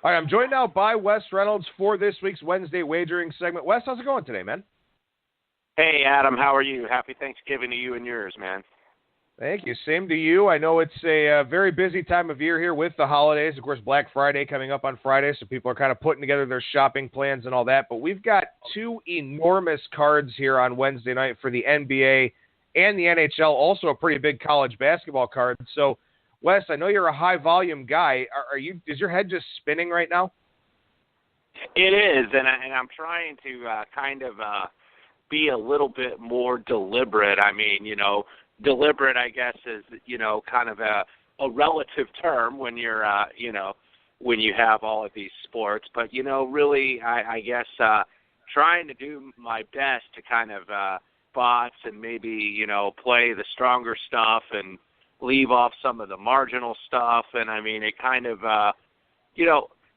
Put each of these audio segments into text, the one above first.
All right, I'm joined now by Wes Reynolds for this week's Wednesday Wagering segment. Wes, how's it going today, man? Hey, Adam, how are you? Happy Thanksgiving to you and yours, man. Thank you. Same to you. I know it's a very busy time of year here with the holidays. Of course, Black Friday coming up on Friday, so people are kind of putting together their shopping plans and all that. But we've got two enormous cards here on Wednesday night for the NBA and the NHL, also a pretty big college basketball card. So, Wes, I know you're a high-volume guy. Is your head just spinning right now? It is, and I'm trying to be a little bit more deliberate. I mean, deliberate, I guess, is, kind of a relative term when you're, when you have all of these sports. But, really, I guess trying to do my best to kind of bots and maybe, play the stronger stuff and leave off some of the marginal stuff. And, I mean, it kind of,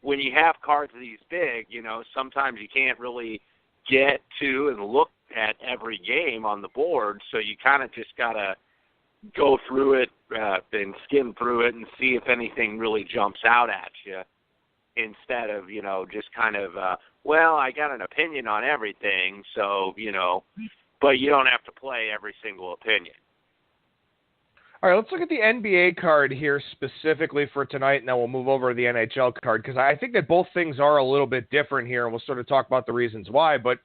when you have cards these big, sometimes you can't really get to and look at every game on the board, so you kind of just got to go through it and skim through it and see if anything really jumps out at you instead of, just kind of, I got an opinion on everything, so, but you don't have to play every single opinion. All right, let's look at the NBA card here specifically for tonight, and then we'll move over to the NHL card, because I think that both things are a little bit different here, and we'll sort of talk about the reasons why. But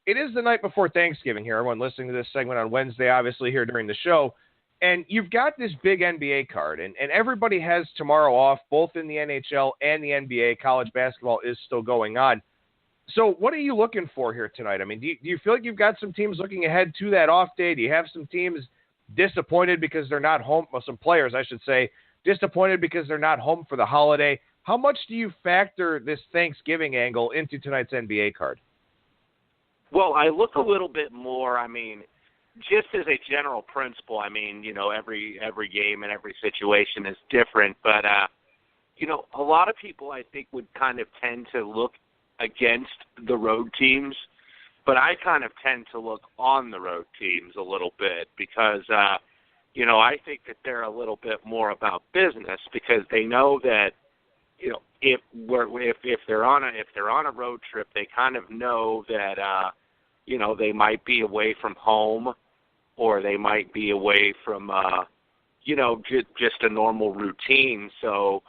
it is the night before Thanksgiving here, everyone listening to this segment on Wednesday, obviously here during the show, and you've got this big NBA card, and everybody has tomorrow off, both in the NHL and the NBA. College basketball is still going on. So what are you looking for here tonight? I mean, do you feel like you've got some teams looking ahead to that off day? Do you have some teams disappointed because they're not home? Well, some players, I should say, disappointed because they're not home for the holiday. How much do you factor this Thanksgiving angle into tonight's NBA card? Well, I look a little bit more, I mean, just as a general principle, I mean, every game and every situation is different, but, a lot of people, I think, would kind of tend to look against the road teams, but I kind of tend to look on the road teams a little bit because, I think that they're a little bit more about business because they know that, if they're on a road trip, they kind of know that, they might be away from home or they might be away from, just a normal routine. So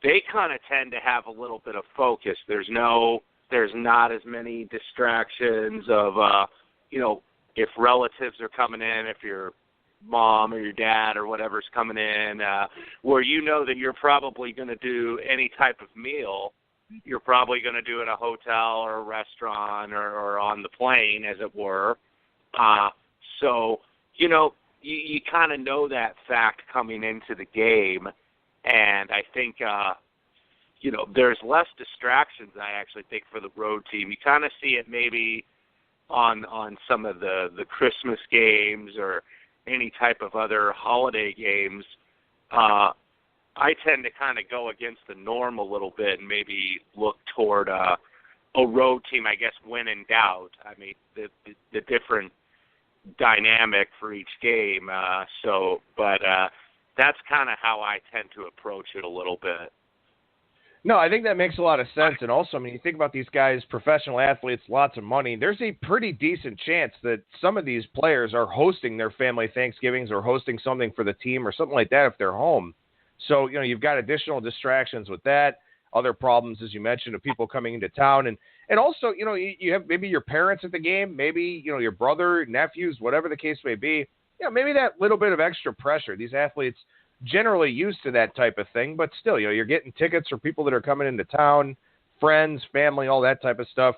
they kind of tend to have a little bit of focus. There's not as many distractions of, if relatives are coming in, if your mom or your dad or whatever's coming in, where that you're probably going to do any type of meal, you're probably going to do it at a hotel or a restaurant or on the plane, as it were. So, you kind of know that fact coming into the game, and I think there's less distractions, I actually think, for the road team. You kind of see it maybe on some of the Christmas games or any type of other holiday games. I tend to kind of go against the norm a little bit and maybe look toward a road team, I guess, when in doubt. I mean, the different dynamic for each game. But that's kind of how I tend to approach it a little bit. No, I think that makes a lot of sense. And also, I mean, you think about these guys, professional athletes, lots of money. There's a pretty decent chance that some of these players are hosting their family Thanksgivings or hosting something for the team or something like that if they're home. So, you've got additional distractions with that, other problems, as you mentioned, of people coming into town. And also, you have maybe your parents at the game, maybe, your brother, nephews, whatever the case may be. Maybe that little bit of extra pressure. These athletes generally used to that type of thing, but still, you're getting tickets for people that are coming into town, friends, family, all that type of stuff.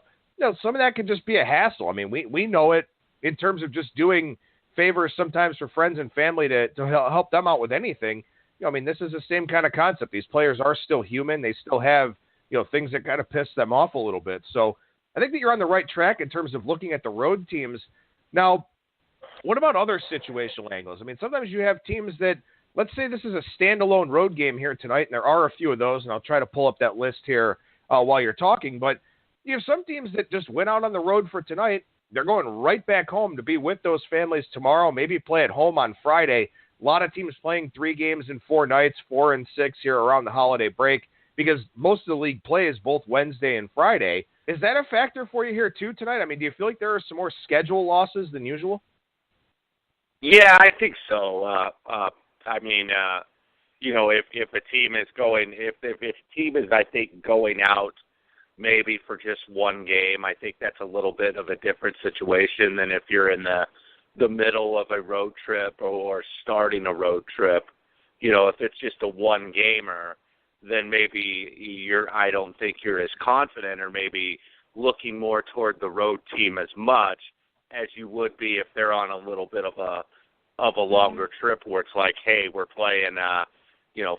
Some of that can just be a hassle. I mean, we know it in terms of just doing favors sometimes for friends and family to help them out with anything. I mean, this is the same kind of concept. These players are still human. They still have, things that kind of piss them off a little bit. So I think that you're on the right track in terms of looking at the road teams. Now, what about other situational angles? I mean, sometimes you have teams that, let's say this is a standalone road game here tonight, and there are a few of those, and I'll try to pull up that list here while you're talking. But you have some teams that just went out on the road for tonight. They're going right back home to be with those families tomorrow, maybe play at home on Friday. A lot of teams playing 3 games in 4 nights, 4 and 6 here around the holiday break. because most of the league plays both Wednesday and Friday. Is that a factor for you here too tonight? I mean, do you feel like there are some more schedule losses than usual? Yeah, I think so. I mean, if a team is going, if a team is, I think, going out maybe for just one game, I think that's a little bit of a different situation than if you're in the middle of a road trip or starting a road trip. If it's just a one gamer, then maybe I don't think you're as confident or maybe looking more toward the road team as much as you would be if they're on a little bit of a longer trip where it's like, hey, we're playing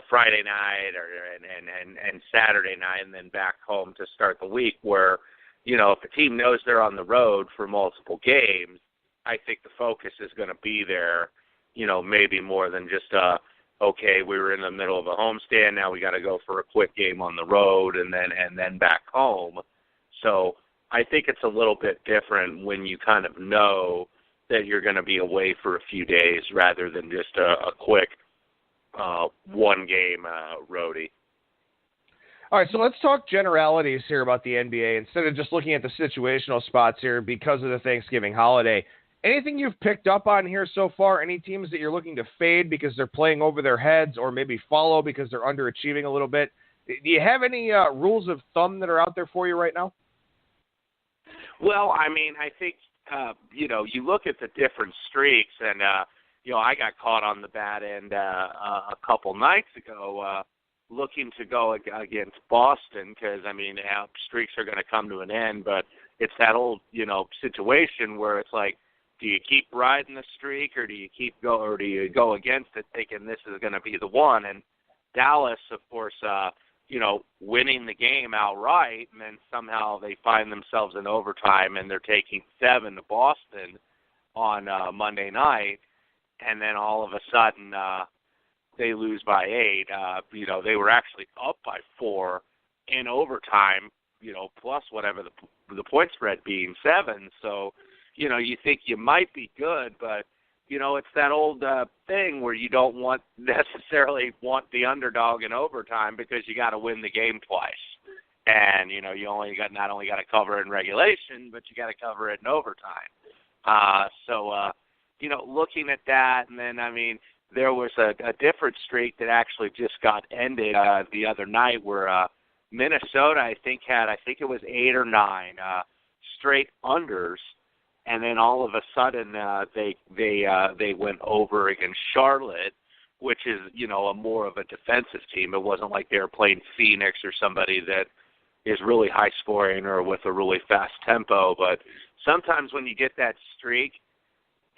Friday night and Saturday night and then back home to start the week, where if a team knows they're on the road for multiple games, I think the focus is going to be there, maybe more than just okay, we were in the middle of a homestand, now we got to go for a quick game on the road and then back home. So I think it's a little bit different when you kind of know that you're going to be away for a few days rather than just a quick one-game roadie. All right, so let's talk generalities here about the NBA instead of just looking at the situational spots here because of the Thanksgiving holiday. Anything you've picked up on here so far? Any teams that you're looking to fade because they're playing over their heads or maybe follow because they're underachieving a little bit? Do you have any rules of thumb that are out there for you right now? Well, I mean, I think, you look at the different streaks, and, I got caught on the bad end a couple nights ago looking to go against Boston because, I mean, streaks are going to come to an end, but it's that old, situation where it's like, do you keep riding the streak or do you go against it thinking this is going to be the one? And Dallas, of course, winning the game outright, and then somehow they find themselves in overtime and they're taking 7 to Boston on Monday night, and then all of a sudden they lose by 8. They were actually up by 4 in overtime, plus whatever the point spread being 7. So, you think you might be good, but it's that old thing where you don't necessarily want the underdog in overtime because you got to win the game twice. And, you not only got to cover it in regulation, but you got to cover it in overtime. Looking at that, and then, I mean, there was a different streak that actually just got ended the other night where Minnesota, I think it was 8 or 9 straight unders. And then all of a sudden they went over against Charlotte, which is, a more of a defensive team. It wasn't like they were playing Phoenix or somebody that is really high scoring or with a really fast tempo. But sometimes when you get that streak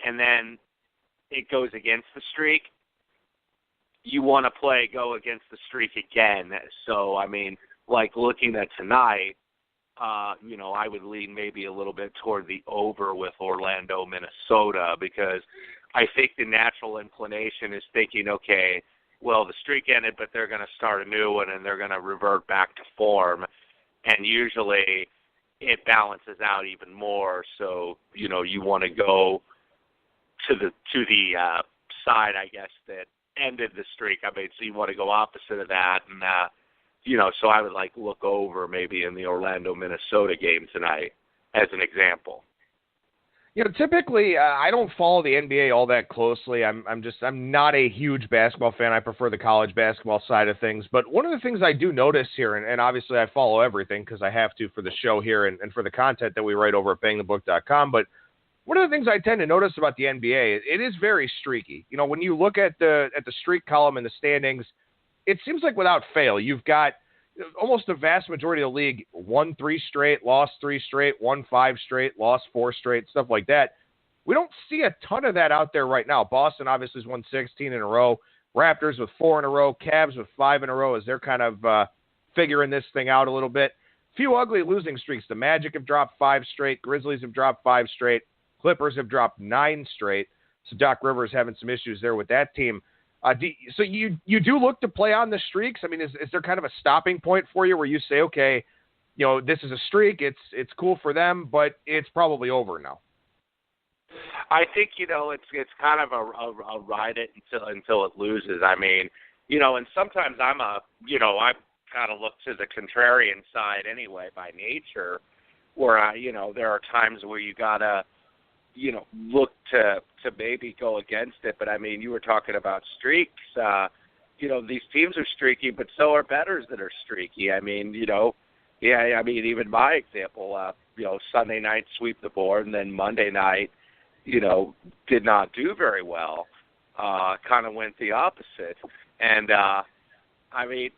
and then it goes against the streak, you want to go against the streak again. So, I mean, like looking at tonight, I would lean maybe a little bit toward the over with Orlando, Minnesota, because I think the natural inclination is thinking, okay, well, the streak ended, but they're going to start a new one and they're going to revert back to form. And usually it balances out even more. So, you want to go to the side, I guess, that ended the streak. I mean, so you want to go opposite of that. And, so I would look over maybe in the Orlando, Minnesota game tonight as an example. Typically I don't follow the NBA all that closely. I'm not a huge basketball fan. I prefer the college basketball side of things. But one of the things I do notice here, and obviously I follow everything because I have to for the show here and for the content that we write over at BangTheBook.com. But one of the things I tend to notice about the NBA, it is very streaky. When you look at the streak column in the standings, it seems like without fail, you've got almost the vast majority of the league won 3 straight, lost 3 straight, won 5 straight, lost 4 straight, stuff like that. We don't see a ton of that out there right now. Boston obviously has won 16 in a row. Raptors with 4 in a row. Cavs with 5 in a row as they're kind of figuring this thing out a little bit. Few ugly losing streaks. The Magic have dropped 5 straight. Grizzlies have dropped 5 straight. Clippers have dropped 9 straight. So Doc Rivers having some issues there with that team. So you do look to play on the streaks? I mean, is there kind of a stopping point for you where you say, okay, this is a streak, it's cool for them, but it's probably over now? I think, it's kind of a ride it until it loses. I mean, and sometimes I'm kind of look to the contrarian side anyway by nature, where there are times where you gotta look to maybe go against it. But I mean, you were talking about streaks. These teams are streaky, but so are bettors that are streaky. I mean, even my example, Sunday night sweep the board, and then Monday night, did not do very well. Kind of went the opposite. And I mean,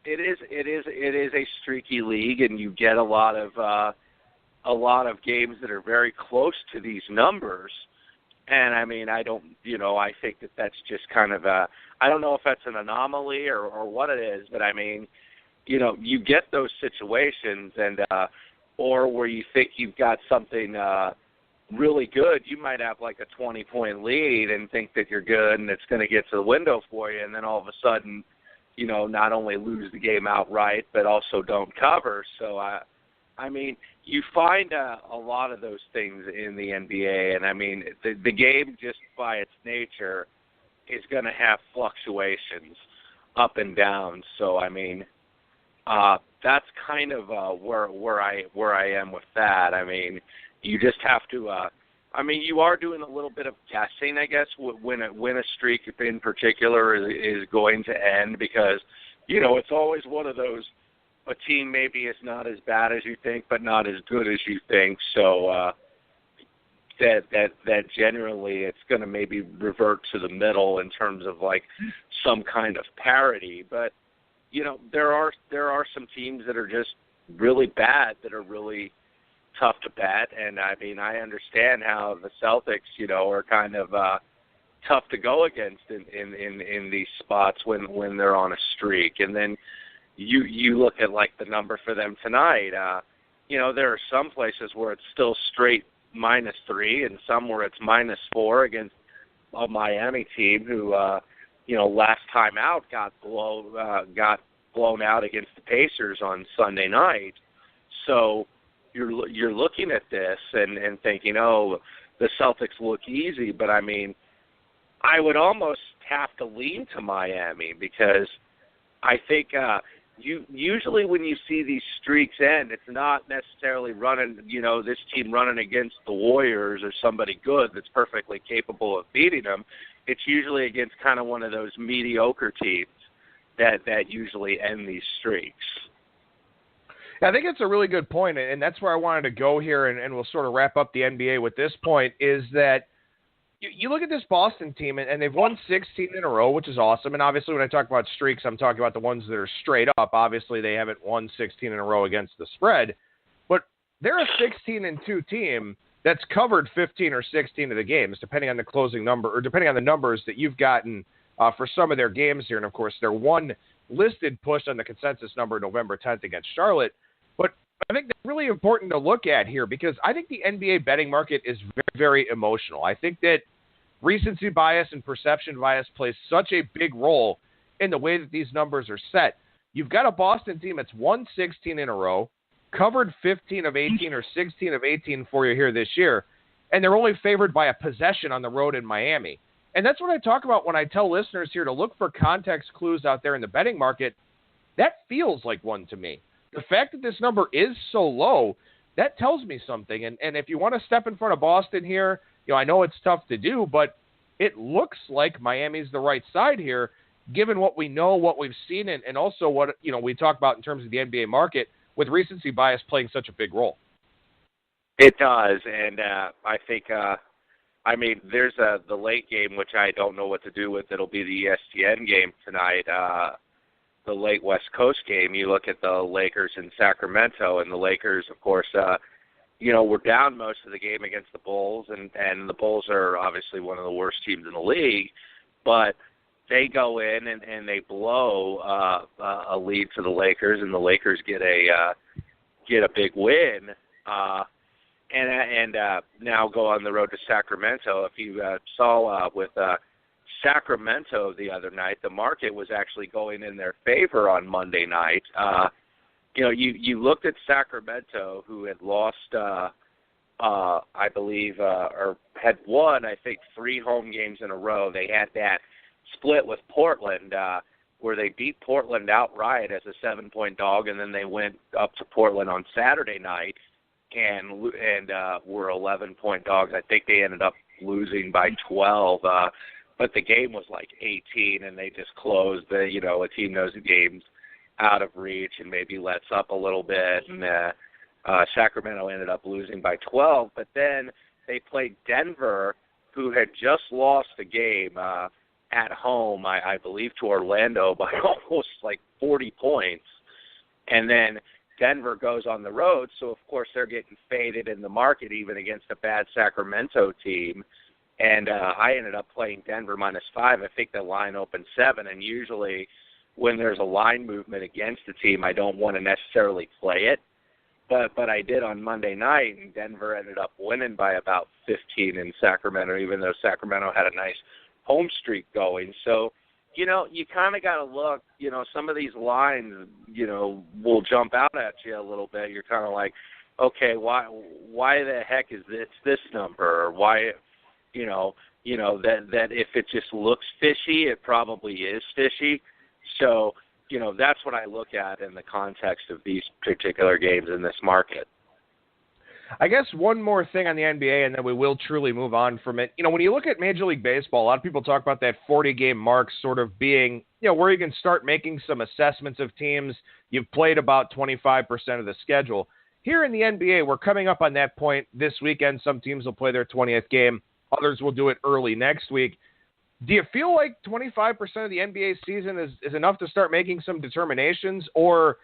it is a streaky league, and you get a lot of games that are very close to these numbers. And I mean, I think that that's just kind of I don't know if that's an anomaly or what it is, but I mean, you get those situations, and or where you think you've got something really good, you might have like a 20-point lead and think that you're good and it's going to get to the window for you, and then all of a sudden, not only lose the game outright, but also don't cover. So, I mean, you find a lot of those things in the NBA, and I mean, the game just by its nature is going to have fluctuations up and down. So, I mean, that's kind of where I am with that. I mean, you just have to. You are doing a little bit of guessing, I guess, when a streak in particular is going to end, because it's always one of those. A team maybe is not as bad as you think, but not as good as you think. So that generally it's going to maybe revert to the middle in terms of like some kind of parity. But there are some teams that are just really bad, that are really tough to bet. And I mean, I understand how the Celtics, are kind of tough to go against in these spots when they're on a streak. And then you look at like the number for them tonight. There are some places where it's still straight -3, and some where it's -4 against a Miami team who, last time out got blown out against the Pacers on Sunday night. So you're looking at this and thinking, oh, the Celtics look easy, but I mean, I would almost have to lean to Miami, because I think usually when you see these streaks end, it's not necessarily running, this team running against the Warriors or somebody good that's perfectly capable of beating them. It's usually against kind of one of those mediocre teams that usually end these streaks. I think it's a really good point, and that's where I wanted to go here, and we'll sort of wrap up the NBA with this point, is that you look at this Boston team, and they've won 16 in a row, which is awesome. And obviously when I talk about streaks, I'm talking about the ones that are straight up. Obviously they haven't won 16 in a row against the spread. But they're a 16-2 team that's covered 15 or 16 of the games, depending on the closing number, or depending on the numbers that you've gotten for some of their games here. And, of course, their one listed push on the consensus number November 10th against Charlotte. But I think that's really important to look at here, because I think the NBA betting market is very, very emotional. I think that recency bias and perception bias plays such a big role in the way that these numbers are set. You've got a Boston team that's won 16 in a row, covered 15 of 18 or 16 of 18 for you here this year, and they're only favored by a possession on the road in Miami. And that's what I talk about when I tell listeners here to look for context clues out there in the betting market. That feels like one to me. The fact that this number is so low, that tells me something. And if you want to step in front of Boston here, I know it's tough to do, but it looks like Miami's the right side here, given what we know, what we've seen, and also what we talk about in terms of the NBA market, with recency bias playing such a big role. It does, and I think, there's the late game, which I don't know what to do with. It'll be the ESPN game tonight, the late West Coast game. You look at the Lakers in Sacramento, and the Lakers, of course, were down most of the game against the Bulls, and the Bulls are obviously one of the worst teams in the league, but they go in and they blow a lead to the Lakers, and the Lakers get a big win, and now go on the road to Sacramento. If you saw with Sacramento the other night, the market was actually going in their favor on Monday night. You looked at Sacramento, who had lost, I believe, or had won, I think, 3 home games in a row. They had that split with Portland. where they beat Portland outright as a 7-point dog, and then they went up to Portland on Saturday night and were 11-point dogs. I think they ended up losing by 12, but the game was like 18, and they just closed. A team knows the game's out of reach and maybe lets up a little bit, and Sacramento ended up losing by 12. But then they played Denver, who had just lost a game at home, I believe, to Orlando by almost like 40 points. And then Denver goes on the road, so of course they're getting faded in the market even against a bad Sacramento team. And I ended up playing Denver -5. I think the line opened 7, and usually when there's a line movement against the team, I don't want to necessarily play it. But I did on Monday night, and Denver ended up winning by about 15 in Sacramento, even though Sacramento had a nice home streak going. So, you kind of got to look, some of these lines, will jump out at you a little bit. You're kind of like, okay, why the heck is this number? Or why, that if it just looks fishy, it probably is fishy. So, that's what I look at in the context of these particular games in this market. I guess one more thing on the NBA, and then we will truly move on from it. When you look at Major League Baseball, a lot of people talk about that 40-game mark sort of being, where you can start making some assessments of teams. You've played about 25% of the schedule. Here in the NBA, we're coming up on that point this weekend. Some teams will play their 20th game. Others will do it early next week. Do you feel like 25% of the NBA season is enough to start making some determinations? Or,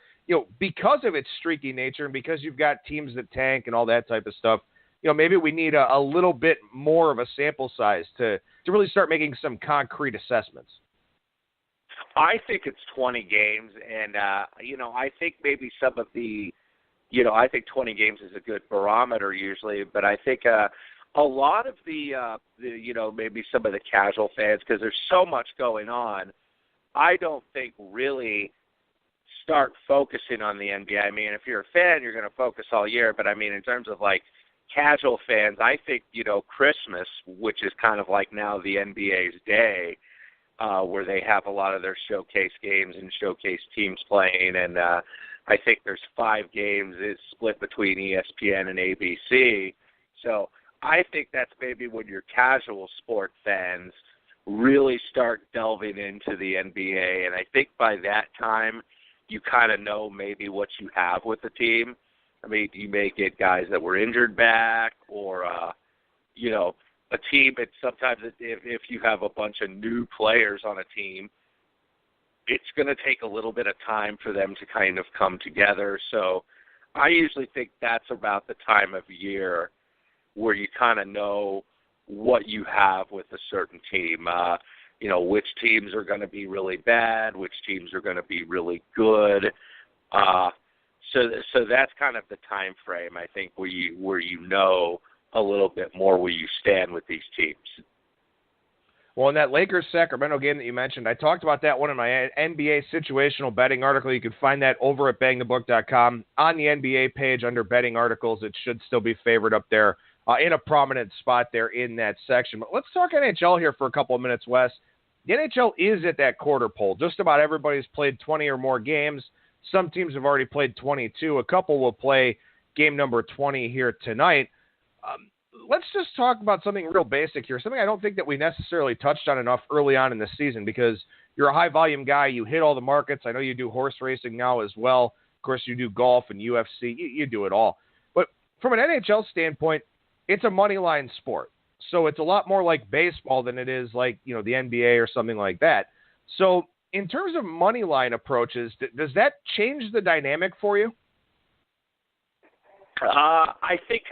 because of its streaky nature and because you've got teams that tank and all that type of stuff, maybe we need a little bit more of a sample size to really start making some concrete assessments? I think it's 20 games, and, I think maybe some of the, I think 20 games is a good barometer usually, but I think a lot of the maybe some of the casual fans, because there's so much going on, I don't think really start focusing on the NBA. I mean, if you're a fan, you're going to focus all year. But, I mean, in terms of, like, casual fans, I think, Christmas, which is kind of like now the NBA's day, where they have a lot of their showcase games and showcase teams playing. And I think there's 5 games. It's split between ESPN and ABC. So I think that's maybe when your casual sport fans really start delving into the NBA. And I think by that time, you kind of know maybe what you have with the team. I mean, you may get guys that were injured back or, a team. But sometimes if you have a bunch of new players on a team, it's going to take a little bit of time for them to kind of come together. So I usually think that's about the time of year where you kind of know what you have with a certain team. Which teams are going to be really bad, which teams are going to be really good. So that's kind of the time frame, I think, where you know a little bit more where you stand with these teams. Well, in that Lakers-Sacramento game that you mentioned, I talked about that one in my NBA situational betting article. You can find that over at BangTheBook.com. On the NBA page under betting articles, it should still be favored up there in a prominent spot there in that section. But let's talk NHL here for a couple of minutes, Wes. The NHL is at that quarter pole. Just about everybody's played 20 or more games. Some teams have already played 22. A couple will play game number 20 here tonight. Let's just talk about something real basic here, something I don't think that we necessarily touched on enough early on in the season, because you're a high-volume guy. You hit all the markets. I know you do horse racing now as well. Of course, you do golf and UFC. You do it all. But from an NHL standpoint, it's a money line sport. So it's a lot more like baseball than it is like, the NBA or something like that. So in terms of money line approaches, does that change the dynamic for you? I think,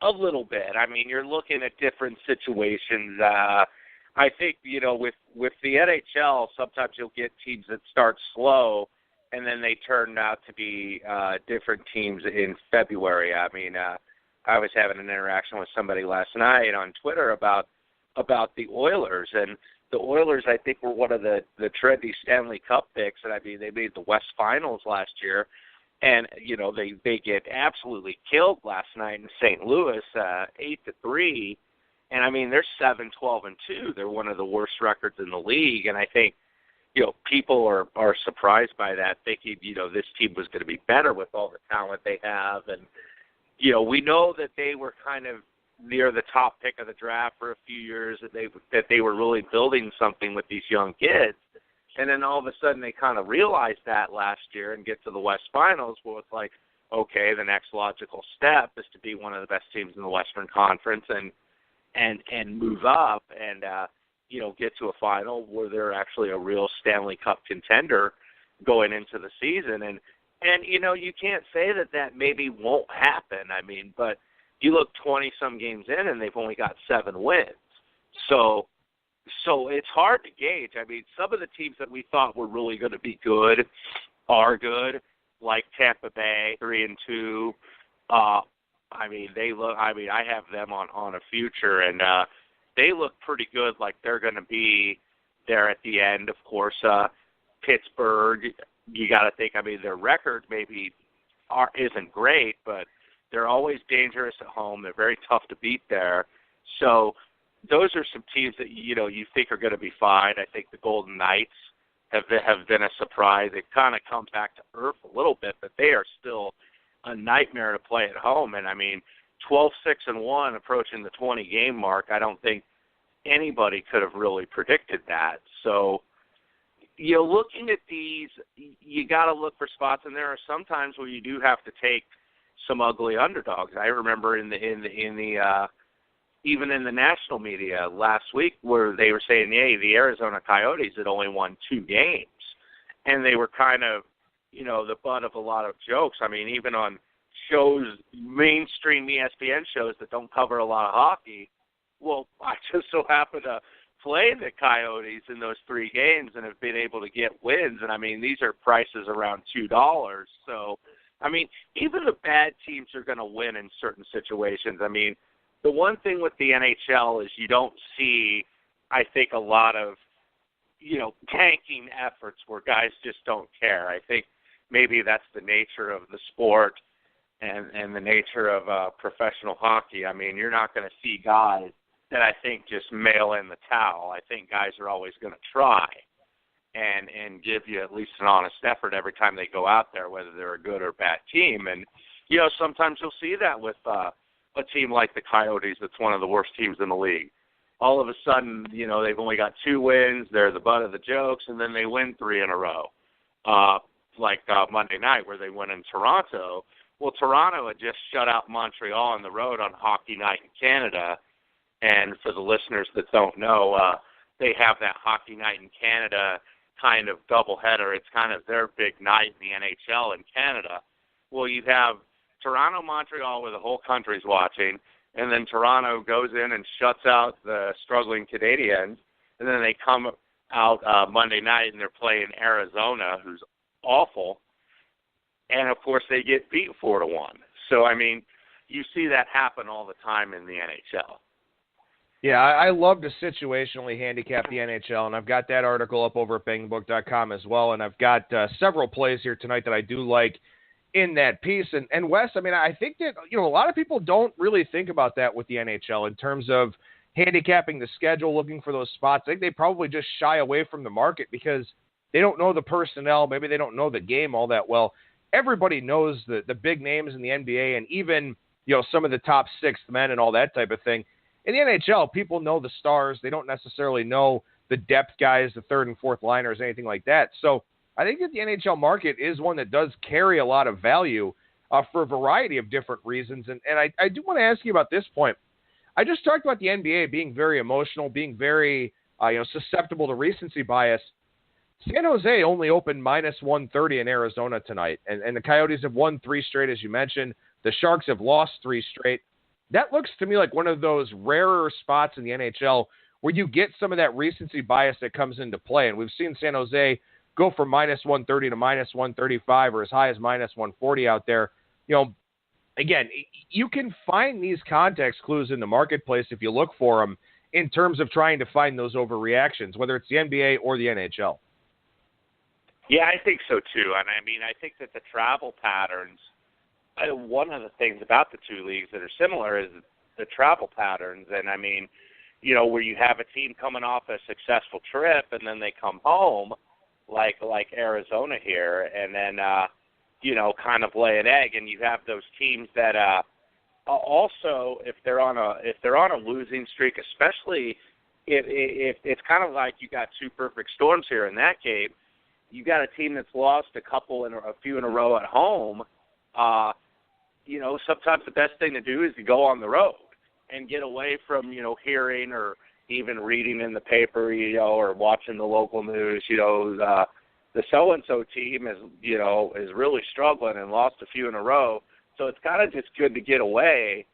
a little bit. I mean, you're looking at different situations. I think, with the NHL, sometimes you'll get teams that start slow and then they turn out to be different teams in February. I mean, I was having an interaction with somebody last night on Twitter about the Oilers, and the Oilers, I think, were one of the trendy Stanley Cup picks, and I mean, they made the West Finals last year, and they get absolutely killed last night in St. Louis, 8-3, and I mean, they're 7-12-2. They're one of the worst records in the league, and I think, people are surprised by that, thinking, this team was going to be better with all the talent they have. And, we know that they were kind of near the top pick of the draft for a few years, that they were really building something with these young kids. And then all of a sudden they kind of realized that last year and get to the West Finals, where it's like, okay, the next logical step is to be one of the best teams in the Western Conference and move up and, get to a final where they're actually a real Stanley Cup contender going into the season. And you can't say that maybe won't happen. I mean, but you look 20-some games in, and they've only got 7 wins. So it's hard to gauge. I mean, some of the teams that we thought were really going to be good are good, like Tampa Bay, 3-2. I have them on a future, and they look pretty good, like they're going to be there at the end. Of course, Pittsburgh, you got to think, their record maybe isn't great, but they're always dangerous at home. They're very tough to beat there. So those are some teams that, you think are going to be fine. I think the Golden Knights have been a surprise. They've kind of come back to earth a little bit, but they are still a nightmare to play at home. And, 12-6-1 approaching the 20-game mark, I don't think anybody could have really predicted that. So, looking at these, you got to look for spots, and there are some times where you do have to take some ugly underdogs. I remember in the even in the national media last week where they were saying, hey, the Arizona Coyotes had only won 2 games, and they were kind of, the butt of a lot of jokes. Even on shows, mainstream ESPN shows that don't cover a lot of hockey. Well, I just so happen to play the Coyotes in those 3 games and have been able to get wins. And, these are prices around $2. So, even the bad teams are going to win in certain situations. The one thing with the NHL is you don't see, I think, a lot of, tanking efforts where guys just don't care. I think maybe that's the nature of the sport and the nature of professional hockey. You're not going to see guys that I think just mail in the towel. I think guys are always going to try and give you at least an honest effort every time they go out there, whether they're a good or bad team. And, sometimes you'll see that with a team like the Coyotes that's one of the worst teams in the league. All of a sudden, they've only got 2 wins, they're the butt of the jokes, and then they win 3 in a row. Like Monday night where they went in Toronto. Well, Toronto had just shut out Montreal on the road on Hockey Night in Canada. And for the listeners that don't know, they have that Hockey Night in Canada kind of doubleheader. It's kind of their big night in the NHL in Canada. Well, you have Toronto, Montreal, where the whole country's watching, and then Toronto goes in and shuts out the struggling Canadiens, and then they come out Monday night and they're playing Arizona, who's awful, and of course they get beat 4-1. So, you see that happen all the time in the NHL. Yeah, I love to situationally handicap the NHL, and I've got that article up over at BangTheBook.com as well, and I've got several plays here tonight that I do like in that piece. And Wes, I think that, a lot of people don't really think about that with the NHL in terms of handicapping the schedule, looking for those spots. I think they probably just shy away from the market because they don't know the personnel. Maybe they don't know the game all that well. Everybody knows the big names in the NBA and even, some of the top 6 men and all that type of thing. In the NHL, people know the stars. They don't necessarily know the depth guys, the 3rd and 4th liners, anything like that. So I think that the NHL market is one that does carry a lot of value for a variety of different reasons. And I do want to ask you about this point. I just talked about the NBA being very emotional, being very susceptible to recency bias. San Jose only opened -130 in Arizona tonight, and the Coyotes have won 3 straight, as you mentioned. The Sharks have lost 3 straight. That looks to me like one of those rarer spots in the NHL where you get some of that recency bias that comes into play. And we've seen San Jose go from -130 to -135 or as high as -140 out there. Again, you can find these context clues in the marketplace if you look for them in terms of trying to find those overreactions, whether it's the NBA or the NHL. Yeah, I think so too. And I think that the travel patterns, one of the things about the 2 leagues that are similar is the travel patterns. And where you have a team coming off a successful trip and then they come home, like Arizona here, and then kind of lay an egg. And you have those teams that also, if they're on a losing streak, especially if it's kind of like you got two perfect storms here in that game. You got a team that's lost a few in a row at home. Sometimes the best thing to do is to go on the road and get away from, hearing or even reading in the paper, or watching the local news, the so-and-so team is really struggling and lost a few in a row. So it's kind of just good to get away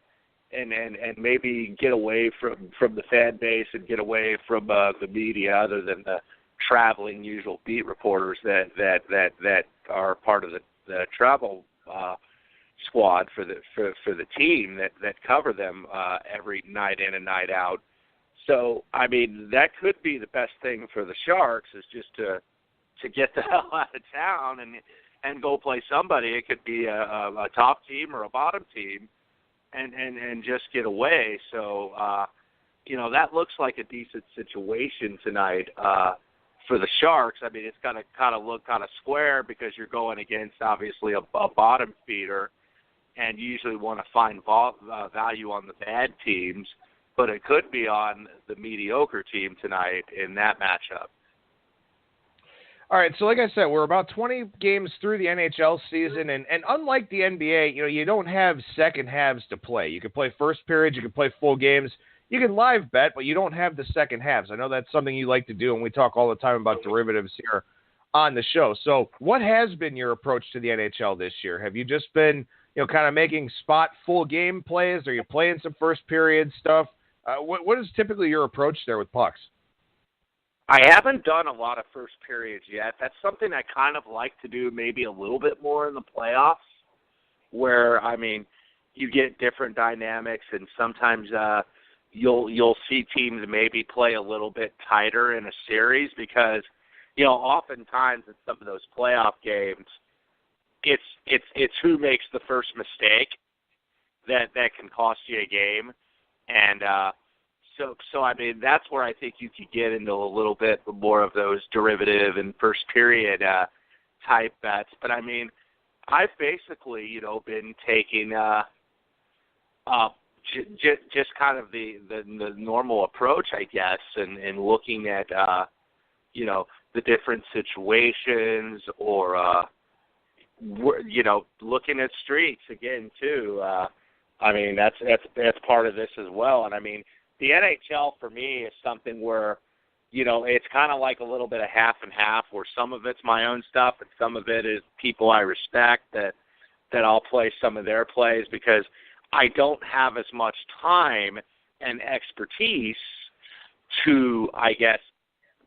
and maybe get away from the fan base and get away from the media, other than the traveling usual beat reporters that are part of the travel squad for the team that cover them every night in and night out. So I mean, that could be the best thing for the Sharks, is just to get the hell out of town and go play somebody. It could be a top team or a bottom team, and just get away. So that looks like a decent situation tonight for the Sharks. I mean, it's going to kind of look kind of square because you're going against, obviously, a bottom feeder, and you usually want to find value on the bad teams, but it could be on the mediocre team tonight in that matchup. All right, so like I said, we're about 20 games through the NHL season, and unlike the NBA, you don't have second halves to play. You can play first periods, you can play full games, you can live bet, but you don't have the second halves. I know that's something you like to do, and we talk all the time about derivatives here on the show. So what has been your approach to the NHL this year? Have you just been, kind of making spot full game plays? Are you playing some first period stuff? What is typically your approach there with pucks? I haven't done a lot of first periods yet. That's something I kind of like to do maybe a little bit more in the playoffs, where, I mean, you get different dynamics, and sometimes you'll see teams maybe play a little bit tighter in a series because, oftentimes in some of those playoff games, it's who makes the first mistake that can cost you a game. And so I mean, that's where I think you could get into a little bit more of those derivative and first period type bets. But I mean, I've basically, been taking just kind of the normal approach, I guess, and looking at the different situations, or looking at streaks again too. I mean, that's part of this as well. And I mean, the NHL for me is something where, it's kind of like a little bit of half and half, where some of it's my own stuff and some of it is people I respect that I'll play some of their plays, because I don't have as much time and expertise to, I guess,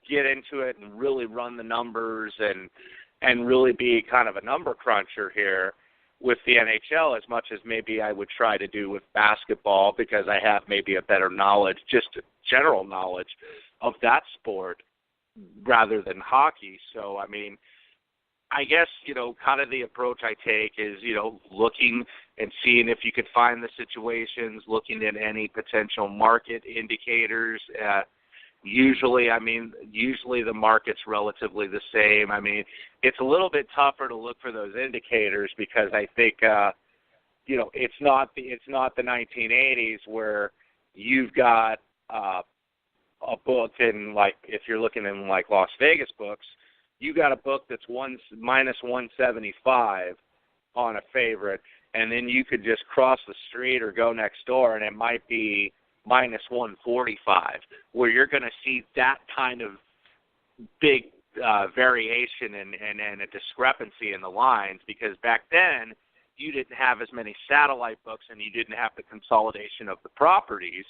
get into it and really run the numbers and really be kind of a number cruncher here with the NHL as much as maybe I would try to do with basketball, because I have maybe a better knowledge, just general knowledge of that sport rather than hockey. So, I mean, I guess, kind of the approach I take is, looking and seeing if you could find the situations, looking at any potential market indicators. Usually the market's relatively the same. I mean, it's a little bit tougher to look for those indicators because I think, it's not the 1980s where you've got a book in, like, if you're looking in like Las Vegas books, you got a book that's minus 175 on a favorite, and then you could just cross the street or go next door, and it might be minus 145, where you're going to see that kind of big variation and a discrepancy in the lines, because back then you didn't have as many satellite books and you didn't have the consolidation of the properties,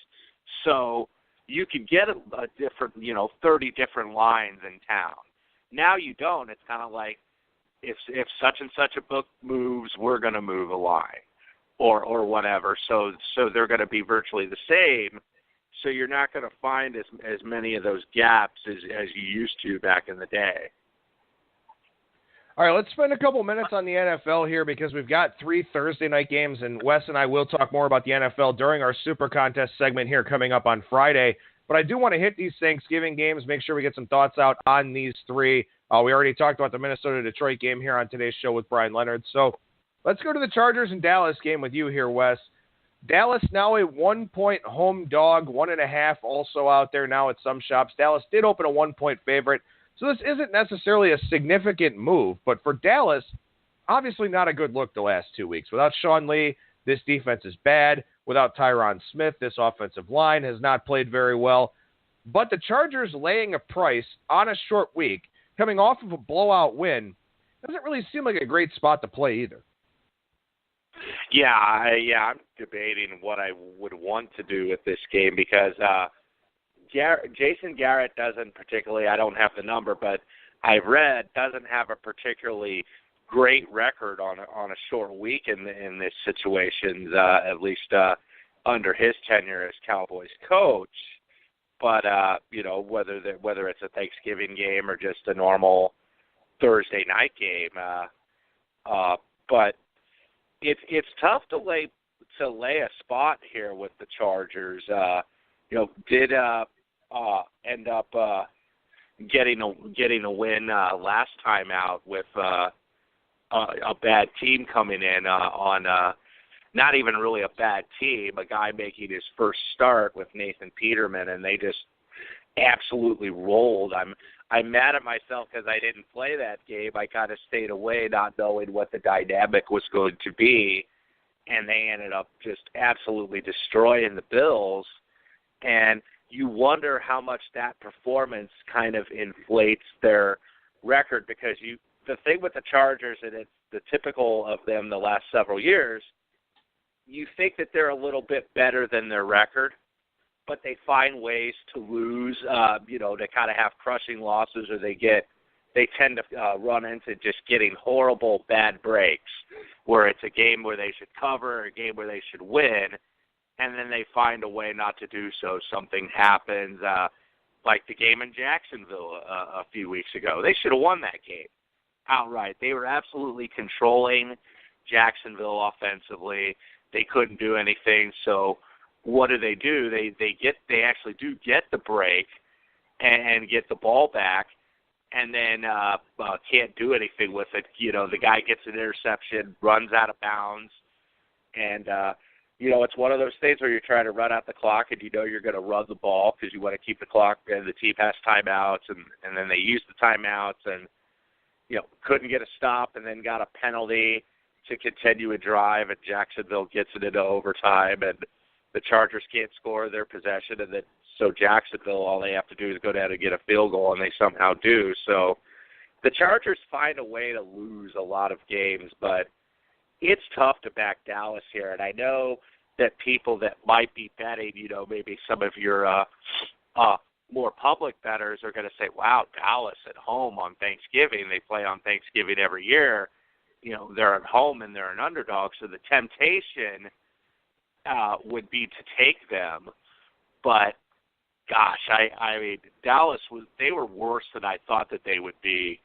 so you could get a different, 30 different lines in town. Now you don't. It's kind of like if such and such a book moves, we're going to move a line. Or whatever, so they're going to be virtually the same. So you're not going to find as many of those gaps as you used to back in the day. All right, let's spend a couple minutes on the NFL here, because we've got 3 Thursday night games, and Wes and I will talk more about the NFL during our Super Contest segment here coming up on Friday. But I do want to hit these Thanksgiving games, make sure we get some thoughts out on these 3. We already talked about the Minnesota-Detroit game here on today's show with Brian Leonard. So let's go to the Chargers and Dallas game with you here, Wes. Dallas now a 1-point home dog, 1.5 also out there now at some shops. Dallas did open a 1-point favorite, so this isn't necessarily a significant move. But for Dallas, obviously not a good look the last 2 weeks. Without Sean Lee, this defense is bad. Without Tyron Smith, this offensive line has not played very well. But the Chargers laying a price on a short week, coming off of a blowout win, doesn't really seem like a great spot to play either. Yeah, I'm debating what I would want to do with this game because Jason Garrett doesn't particularly, I don't have the number, but I've read, doesn't have a particularly great record on a short week in this situation, at least under his tenure as Cowboys coach. But whether it's a Thanksgiving game or just a normal Thursday night game, but it's tough to lay a spot here with the Chargers. Did end up getting a win last time out with a bad team coming in on not even really a bad team, a guy making his first start with Nathan Peterman, and they just absolutely rolled. I'm mad at myself because I didn't play that game. I kind of stayed away not knowing what the dynamic was going to be, and they ended up just absolutely destroying the Bills. And you wonder how much that performance kind of inflates their record because the thing with the Chargers, and it's the typical of them the last several years, you think that they're a little bit better than their record, but they find ways to lose, to kind of have crushing losses, or they tend to run into just getting horrible bad breaks where it's a game where they should cover, a game where they should win, and then they find a way not to do so. Something happens, like the game in Jacksonville a few weeks ago. They should have won that game outright. They were absolutely controlling Jacksonville offensively. They couldn't do anything, so what do? They actually do get the break and get the ball back, and then can't do anything with it. The guy gets an interception, runs out of bounds, and it's one of those things where you're trying to run out the clock, and you're going to run the ball because you want to keep the clock, and the team has timeouts, and then they use the timeouts, and couldn't get a stop, and then got a penalty to continue a drive, and Jacksonville gets it into overtime, and the Chargers can't score their possession, and then so Jacksonville, all they have to do is go down and get a field goal, and they somehow do. So the Chargers find a way to lose a lot of games, but it's tough to back Dallas here. And I know that people that might be betting, maybe some of your more public bettors are going to say, wow, Dallas at home on Thanksgiving. They play on Thanksgiving every year. They're at home and they're an underdog, so the temptation would be to take them. But, gosh, I mean, Dallas they were worse than I thought that they would be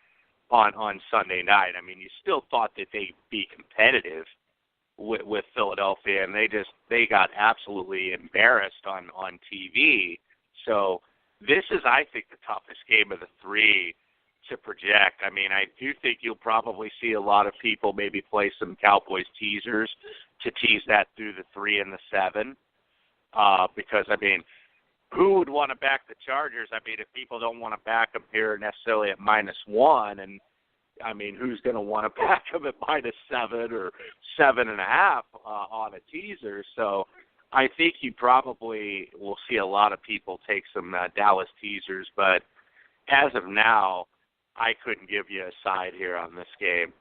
on Sunday night. I mean, you still thought that they'd be competitive with Philadelphia, and they got absolutely embarrassed on TV. So this is, I think, the toughest game of the three to project. I mean, I do think you'll probably see a lot of people maybe play some Cowboys teasers to tease that through the 3 and the 7, because, I mean, who would want to back the Chargers? I mean, if people don't want to back them here necessarily at -1, and, I mean, who's going to want to back them at -7 or 7.5 on a teaser? So I think you probably will see a lot of people take some Dallas teasers, but as of now, I couldn't give you a side here on this game.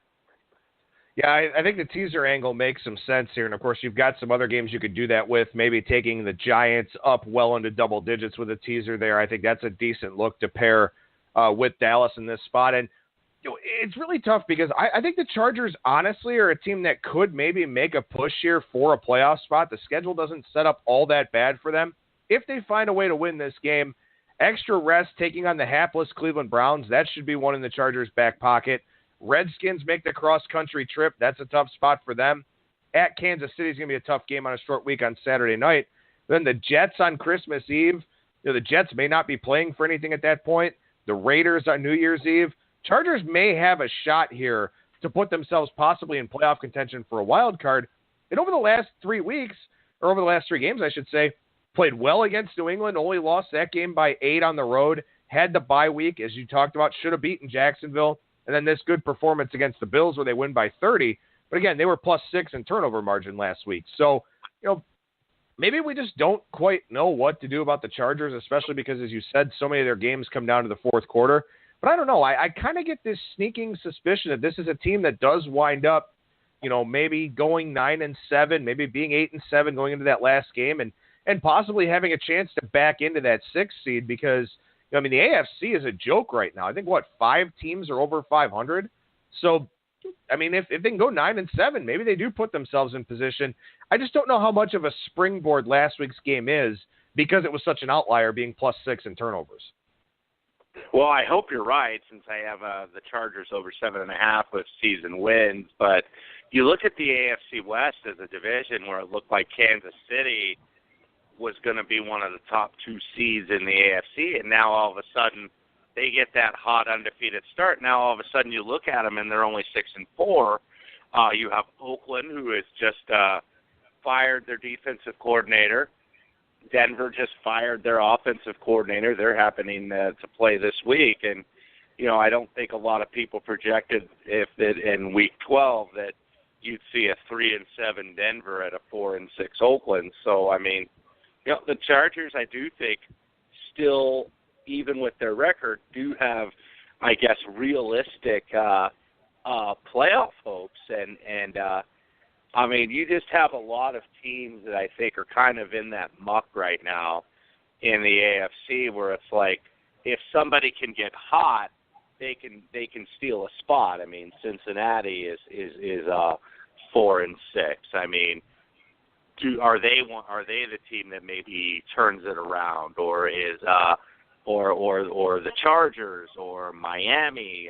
Yeah, I think the teaser angle makes some sense here. And, of course, you've got some other games you could do that with, maybe taking the Giants up well into double digits with a teaser there. I think that's a decent look to pair with Dallas in this spot. And it's really tough because I think the Chargers, honestly, are a team that could maybe make a push here for a playoff spot. The schedule doesn't set up all that bad for them. If they find a way to win this game, extra rest taking on the hapless Cleveland Browns, that should be one in the Chargers' back pocket. Redskins make the cross-country trip. That's a tough spot for them. At Kansas City is going to be a tough game on a short week on Saturday night. Then the Jets on Christmas Eve. The Jets may not be playing for anything at that point. The Raiders on New Year's Eve. Chargers may have a shot here to put themselves possibly in playoff contention for a wild card. And over the last 3 weeks, or over the last 3 games, I should say, played well against New England, only lost that game by 8 on the road, had the bye week, as you talked about, should have beaten Jacksonville, and then this good performance against the Bills where they win by 30. But again, they were +6 in turnover margin last week. So, maybe we just don't quite know what to do about the Chargers, especially because, as you said, so many of their games come down to the fourth quarter. But I don't know. I kind of get this sneaking suspicion that this is a team that does wind up, maybe going 9-7, maybe being 8-7 going into that last game, and possibly having a chance to back into that 6th seed because, the AFC is a joke right now. I think, 5 teams are over 500? So, if they can go 9-7, maybe they do put themselves in position. I just don't know how much of a springboard last week's game is because it was such an outlier being +6 in turnovers. Well, I hope you're right since I have the Chargers over 7.5 with season wins. But you look at the AFC West as a division where it looked like Kansas City was going to be one of the top 2 seeds in the AFC, and now all of a sudden they get that hot undefeated start. Now all of a sudden you look at them and they're only 6-4. You have Oakland, who has just fired their defensive coordinator. Denver just fired their offensive coordinator. They're happening to play this week, and I don't think a lot of people projected if that in Week 12 that you'd see a 3-7 Denver at a 4-6 Oakland. So the Chargers, I do think, still, even with their record, do have, I guess, realistic playoff hopes. And you just have a lot of teams that I think are kind of in that muck right now in the AFC where it's like if somebody can get hot, they can steal a spot. Cincinnati is 4-6. Are they the team that maybe turns it around, or is or the Chargers or Miami?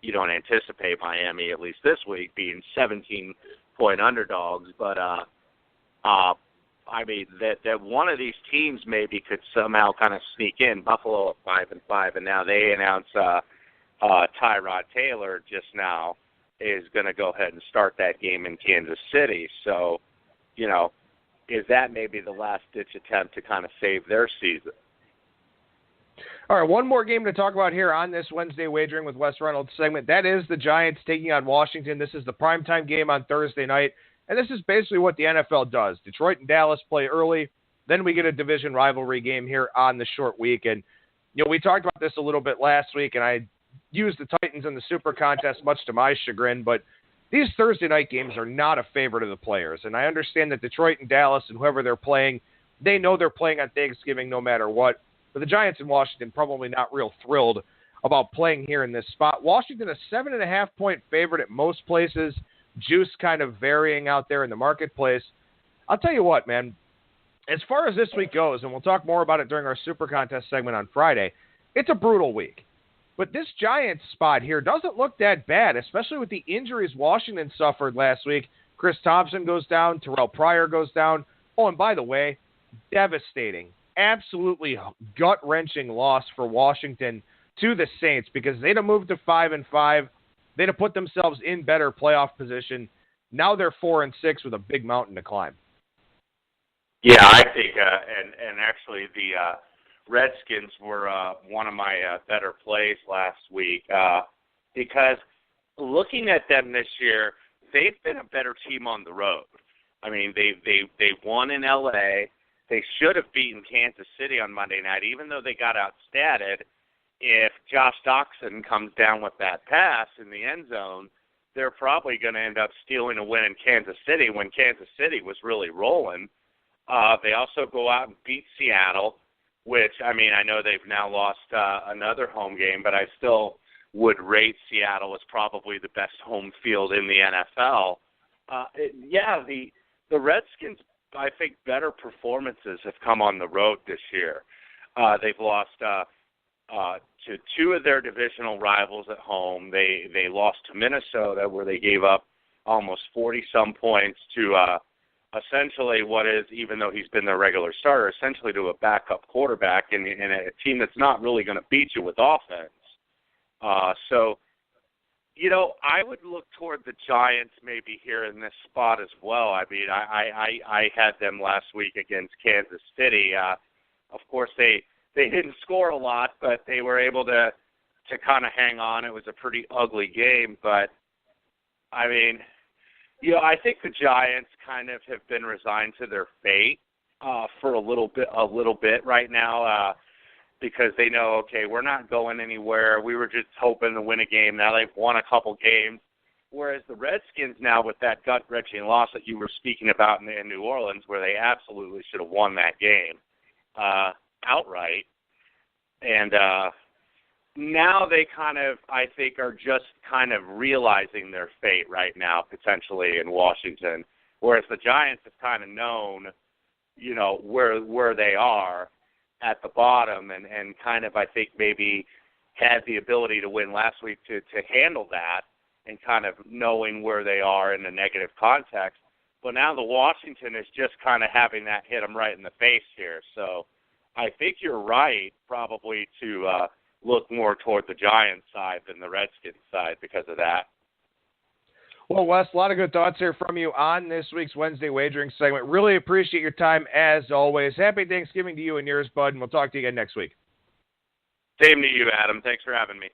You don't anticipate Miami, at least this week, being 17-point underdogs, but that one of these teams maybe could somehow kind of sneak in. Buffalo at 5-5, and now they announce Tyrod Taylor just now is going to go ahead and start that game in Kansas City. So, is that maybe the last-ditch attempt to kind of save their season? All right, one more game to talk about here on this Wednesday Wagering with Wes Reynolds segment. That is the Giants taking on Washington. This is the primetime game on Thursday night, and this is basically what the NFL does. Detroit and Dallas play early, then we get a division rivalry game here on the short week. And, we talked about this a little bit last week, and I used the Titans in the Super Contest, much to my chagrin, but these Thursday night games are not a favorite of the players. And I understand that Detroit and Dallas and whoever they're playing, they know they're playing on Thanksgiving no matter what. But the Giants and Washington probably not real thrilled about playing here in this spot. Washington, a 7.5-point favorite at most places. Juice kind of varying out there in the marketplace. I'll tell you what, man. As far as this week goes, and we'll talk more about it during our Super Contest segment on Friday, it's a brutal week. But this Giants spot here doesn't look that bad, especially with the injuries Washington suffered last week. Chris Thompson goes down. Terrell Pryor goes down. Oh, and by the way, devastating, absolutely gut-wrenching loss for Washington to the Saints because they'd have moved to 5-5. They'd have put themselves in better playoff position. Now they're 4-6 with a big mountain to climb. Yeah, I think, and actually the Redskins were one of my better plays last week because looking at them this year, they've been a better team on the road. They won in L.A. They should have beaten Kansas City on Monday night, even though they got outstatted. If Josh Doxson comes down with that pass in the end zone, they're probably going to end up stealing a win in Kansas City when Kansas City was really rolling. They also go out and beat Seattle, which, I know they've now lost another home game, but I still would rate Seattle as probably the best home field in the NFL. The Redskins, I think, better performances have come on the road this year. They've lost to two of their divisional rivals at home. They lost to Minnesota, where they gave up almost 40-some points to essentially what is, even though he's been their regular starter, essentially to a backup quarterback in a team that's not really going to beat you with offense. So I would look toward the Giants maybe here in this spot as well. I mean, I had them last week against Kansas City. Of course, they didn't score a lot, but they were able to kind of hang on. It was a pretty ugly game, but I mean, I think the Giants kind of have been resigned to their fate for a little bit right now. Because they know, okay, we're not going anywhere. We were just hoping to win a game. Now they've won a couple games. Whereas the Redskins now, with that gut-wrenching loss that you were speaking about in New Orleans, where they absolutely should have won that game outright. And now they kind of, I think, are just kind of realizing their fate right now, potentially, in Washington. Whereas the Giants have kind of known, where they are at the bottom and kind of, I think, maybe had the ability to win last week to handle that and kind of knowing where they are in a negative context. But now the Washington is just kind of having that hit them right in the face here. So I think you're right probably to look more toward the Giants side than the Redskins side because of that. Well, Wes, a lot of good thoughts here from you on this week's Wednesday Wagering segment. Really appreciate your time, as always. Happy Thanksgiving to you and yours, bud, and we'll talk to you again next week. Same to you, Adam. Thanks for having me.